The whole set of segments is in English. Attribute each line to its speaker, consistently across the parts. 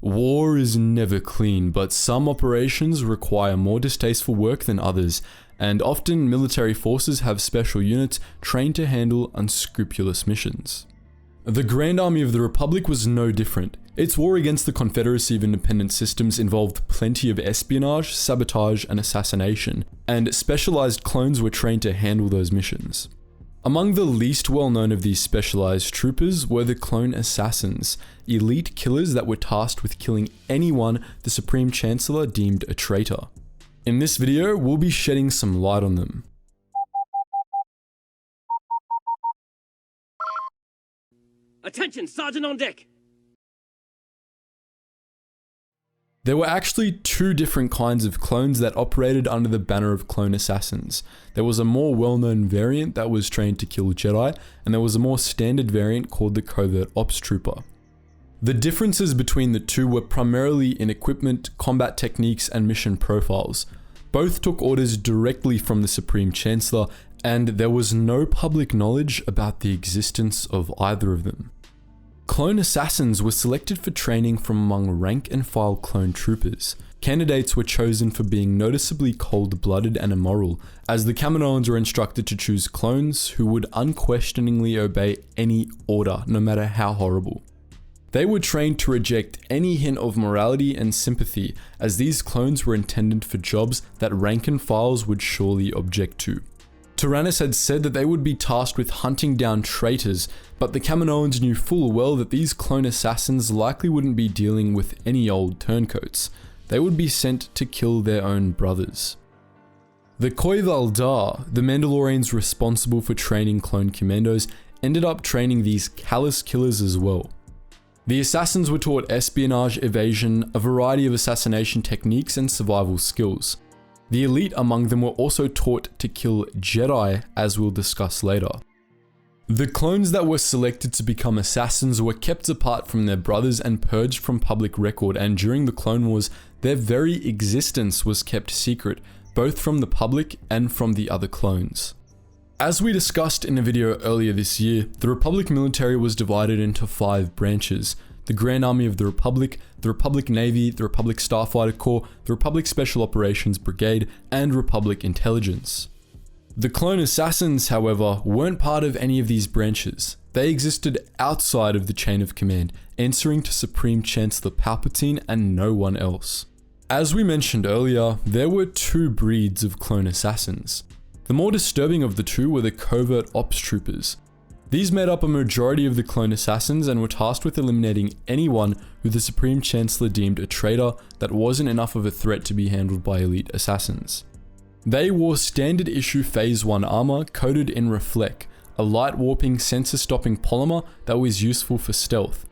Speaker 1: War is never clean, but some operations require more distasteful work than others, and often military forces have special units trained to handle unscrupulous missions. The Grand Army of the Republic was no different. Its war against the Confederacy of Independent Systems involved plenty of espionage, sabotage, and assassination, and specialized clones were trained to handle those missions. Among the least well-known of these specialized troopers were the clone assassins, elite killers that were tasked with killing anyone the Supreme Chancellor deemed a traitor. In this video, we'll be shedding some light on them.
Speaker 2: Attention, Sergeant on deck!
Speaker 1: There were actually two different kinds of clones that operated under the banner of clone assassins. There was a more well-known variant that was trained to kill Jedi, and there was a more standard variant called the Covert Ops Trooper. The differences between the two were primarily in equipment, combat techniques, and mission profiles. Both took orders directly from the Supreme Chancellor, and there was no public knowledge about the existence of either of them. Clone assassins were selected for training from among rank-and-file clone troopers. Candidates were chosen for being noticeably cold-blooded and immoral, as the Kaminoans were instructed to choose clones who would unquestioningly obey any order, no matter how horrible. They were trained to reject any hint of morality and sympathy, as these clones were intended for jobs that rank-and-files would surely object to. Tyrannus had said that they would be tasked with hunting down traitors, but the Kaminoans knew full well that these clone assassins likely wouldn't be dealing with any old turncoats. They would be sent to kill their own brothers. The Koival Da, the Mandalorians responsible for training clone commandos, ended up training these callous killers as well. The assassins were taught espionage, evasion, a variety of assassination techniques, and survival skills. The elite among them were also taught to kill Jedi, as we'll discuss later. The clones that were selected to become assassins were kept apart from their brothers and purged from public record, and during the Clone Wars, their very existence was kept secret, both from the public and from the other clones. As we discussed in a video earlier this year, the Republic military was divided into 5 branches: the Grand Army of the Republic Navy, the Republic Starfighter Corps, the Republic Special Operations Brigade, and Republic Intelligence. The clone assassins, however, weren't part of any of these branches. They existed outside of the chain of command, answering to Supreme Chancellor Palpatine and no one else. As we mentioned earlier, there were 2 breeds of clone assassins. The more disturbing of the two were the Covert Ops Troopers. These made up a majority of the clone assassins and were tasked with eliminating anyone who the Supreme Chancellor deemed a traitor that wasn't enough of a threat to be handled by elite assassins. They wore standard issue Phase 1 armor coated in Reflect, a light warping sensor stopping polymer that was useful for stealth.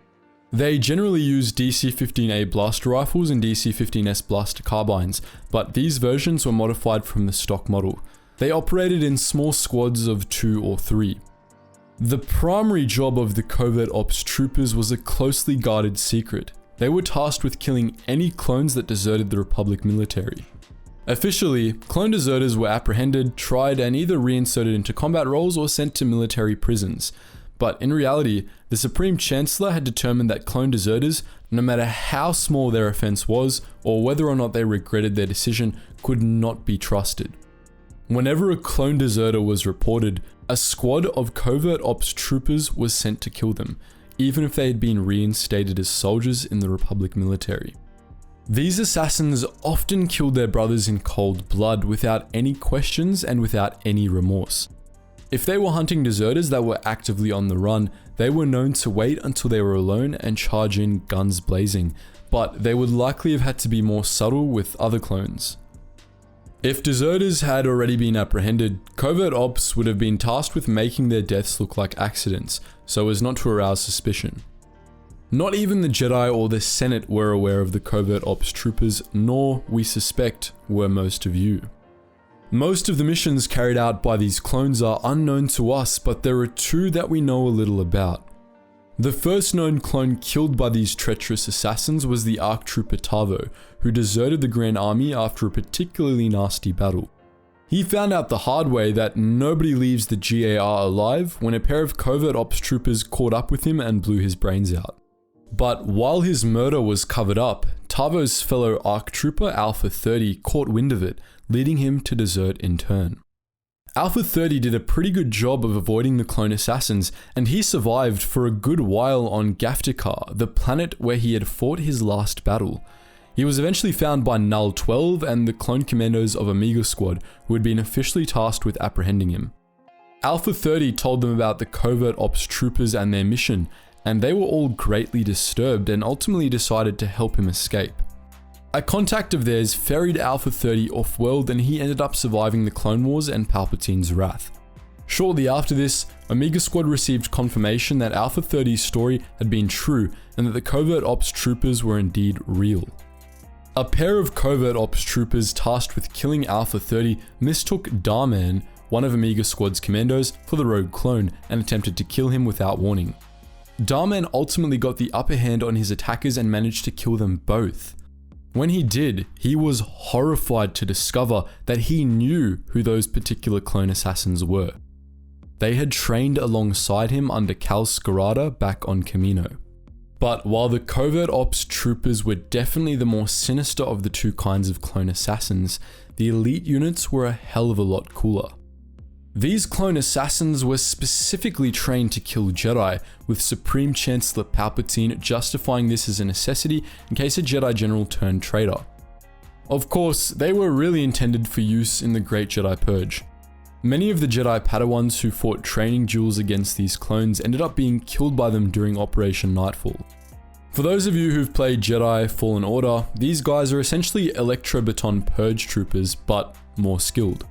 Speaker 1: They generally used DC-15A blaster rifles and DC-15S blaster carbines, but these versions were modified from the stock model. They operated in small squads of 2 or 3. The primary job of the Covert Ops Troopers was a closely guarded secret. They were tasked with killing any clones that deserted the Republic military. Officially, clone deserters were apprehended, tried, and either reinserted into combat roles or sent to military prisons. But in reality, the Supreme Chancellor had determined that clone deserters, no matter how small their offense was, or whether or not they regretted their decision, could not be trusted. Whenever a clone deserter was reported, a squad of Covert Ops Troopers was sent to kill them, even if they had been reinstated as soldiers in the Republic military. These assassins often killed their brothers in cold blood without any questions and without any remorse. If they were hunting deserters that were actively on the run, they were known to wait until they were alone and charge in guns blazing, but they would likely have had to be more subtle with other clones. If deserters had already been apprehended, Covert Ops would have been tasked with making their deaths look like accidents, so as not to arouse suspicion. Not even the Jedi or the Senate were aware of the Covert Ops Troopers, nor, we suspect, were most of you. Most of the missions carried out by these clones are unknown to us, but there are 2 that we know a little about. The first known clone killed by these treacherous assassins was the ARC Trooper Tavo, who deserted the Grand Army after a particularly nasty battle. He found out the hard way that nobody leaves the GAR alive when a pair of Covert Ops Troopers caught up with him and blew his brains out. But while his murder was covered up, Tavo's fellow ARC trooper Alpha 30 caught wind of it, leading him to desert in turn. Alpha 30 did a pretty good job of avoiding the clone assassins, and he survived for a good while on Gaftikar, the planet where he had fought his last battle. He was eventually found by Null 12 and the clone commandos of Omega Squad, who had been officially tasked with apprehending him. Alpha 30 told them about the covert ops troopers and their mission, and they were all greatly disturbed and ultimately decided to help him escape. A contact of theirs ferried Alpha 30 off-world, and he ended up surviving the Clone Wars and Palpatine's wrath. Shortly after this, Omega Squad received confirmation that Alpha 30's story had been true and that the covert ops troopers were indeed real. A pair of covert ops troopers tasked with killing Alpha 30 mistook Darman, one of Omega Squad's commandos, for the rogue clone and attempted to kill him without warning. Darman ultimately got the upper hand on his attackers and managed to kill them both. When he did, he was horrified to discover that he knew who those particular clone assassins were. They had trained alongside him under Cal Skirata back on Kamino. But while the covert ops troopers were definitely the more sinister of the two kinds of clone assassins, the elite units were a hell of a lot cooler. These clone assassins were specifically trained to kill Jedi, with Supreme Chancellor Palpatine justifying this as a necessity in case a Jedi General turned traitor. Of course, they were really intended for use in the Great Jedi Purge. Many of the Jedi Padawans who fought training duels against these clones ended up being killed by them during Operation Nightfall. For those of you who've played Jedi Fallen Order, these guys are essentially Electro-Baton Purge troopers, but more skilled.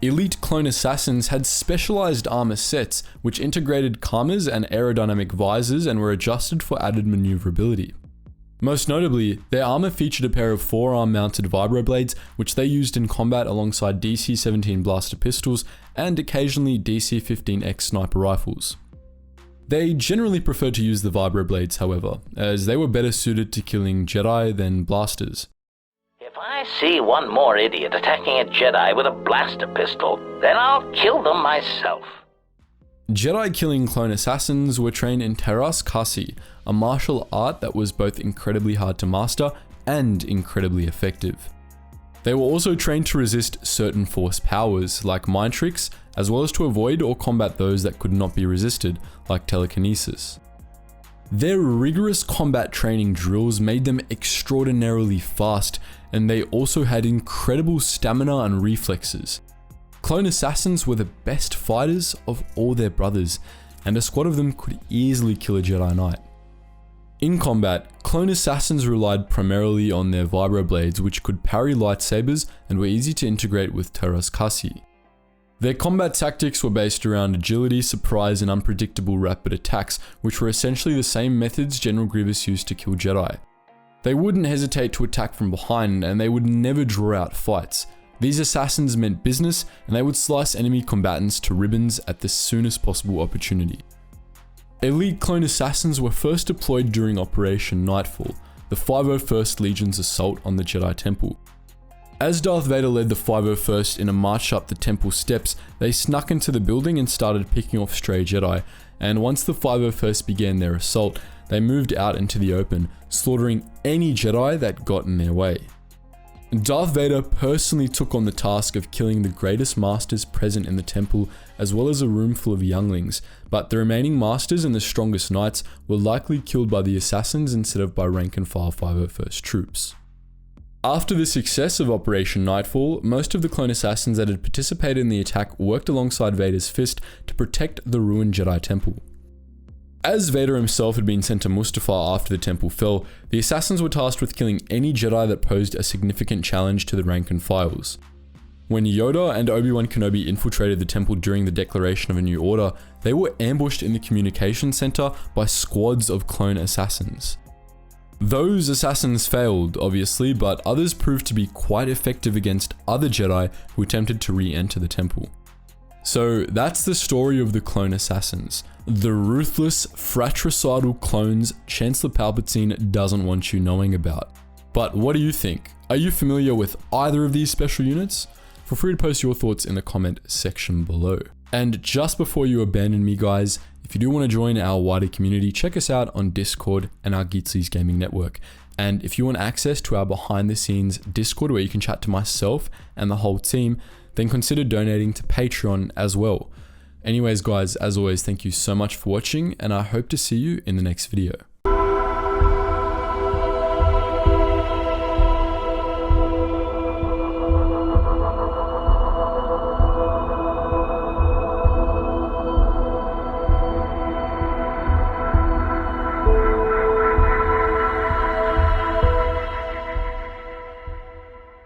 Speaker 1: Elite clone assassins had specialized armor sets which integrated cameras and aerodynamic visors and were adjusted for added maneuverability. Most notably, their armor featured a pair of forearm mounted vibroblades which they used in combat alongside DC-17 blaster pistols and occasionally DC-15X sniper rifles. They generally preferred to use the vibroblades, however, as they were better suited to killing Jedi than blasters.
Speaker 3: If I see one more idiot attacking a Jedi with a blaster pistol, then I'll kill them myself.
Speaker 1: Jedi killing clone assassins were trained in Teras Kasi, a martial art that was both incredibly hard to master and incredibly effective. They were also trained to resist certain force powers, like mind tricks, as well as to avoid or combat those that could not be resisted, like telekinesis. Their rigorous combat training drills made them extraordinarily fast, and they also had incredible stamina and reflexes. Clone assassins were the best fighters of all their brothers, and a squad of them could easily kill a Jedi Knight. In combat, clone assassins relied primarily on their vibroblades, which could parry lightsabers and were easy to integrate with Teras Kasi. Their combat tactics were based around agility, surprise, and unpredictable rapid attacks, which were essentially the same methods General Grievous used to kill Jedi. They wouldn't hesitate to attack from behind, and they would never draw out fights. These assassins meant business, and they would slice enemy combatants to ribbons at the soonest possible opportunity. Elite clone assassins were first deployed during Operation Nightfall, the 501st Legion's assault on the Jedi Temple. As Darth Vader led the 501st in a march up the temple steps, they snuck into the building and started picking off stray Jedi, and once the 501st began their assault, they moved out into the open, slaughtering any Jedi that got in their way. Darth Vader personally took on the task of killing the greatest masters present in the temple, as well as a room full of younglings, but the remaining masters and the strongest knights were likely killed by the assassins instead of by rank and file 501st troops. After the success of Operation Nightfall, most of the clone assassins that had participated in the attack worked alongside Vader's fist to protect the ruined Jedi Temple. As Vader himself had been sent to Mustafar after the temple fell, the assassins were tasked with killing any Jedi that posed a significant challenge to the rank and files. When Yoda and Obi-Wan Kenobi infiltrated the temple during the declaration of a new order, they were ambushed in the communication center by squads of clone assassins. Those assassins failed, obviously, but others proved to be quite effective against other Jedi who attempted to re-enter the temple. So that's the story of the clone assassins. The ruthless, fratricidal clones Chancellor Palpatine doesn't want you knowing about. But what do you think? Are you familiar with either of these special units? Feel free to post your thoughts in the comment section below. And just before you abandon me, guys, if you do want to join our wider community, check us out on Discord and our Geetsies Gaming Network. And if you want access to our behind the scenes Discord where you can chat to myself and the whole team, then consider donating to Patreon as well. Anyways, guys, as always, thank you so much for watching, and I hope to see you in the next video.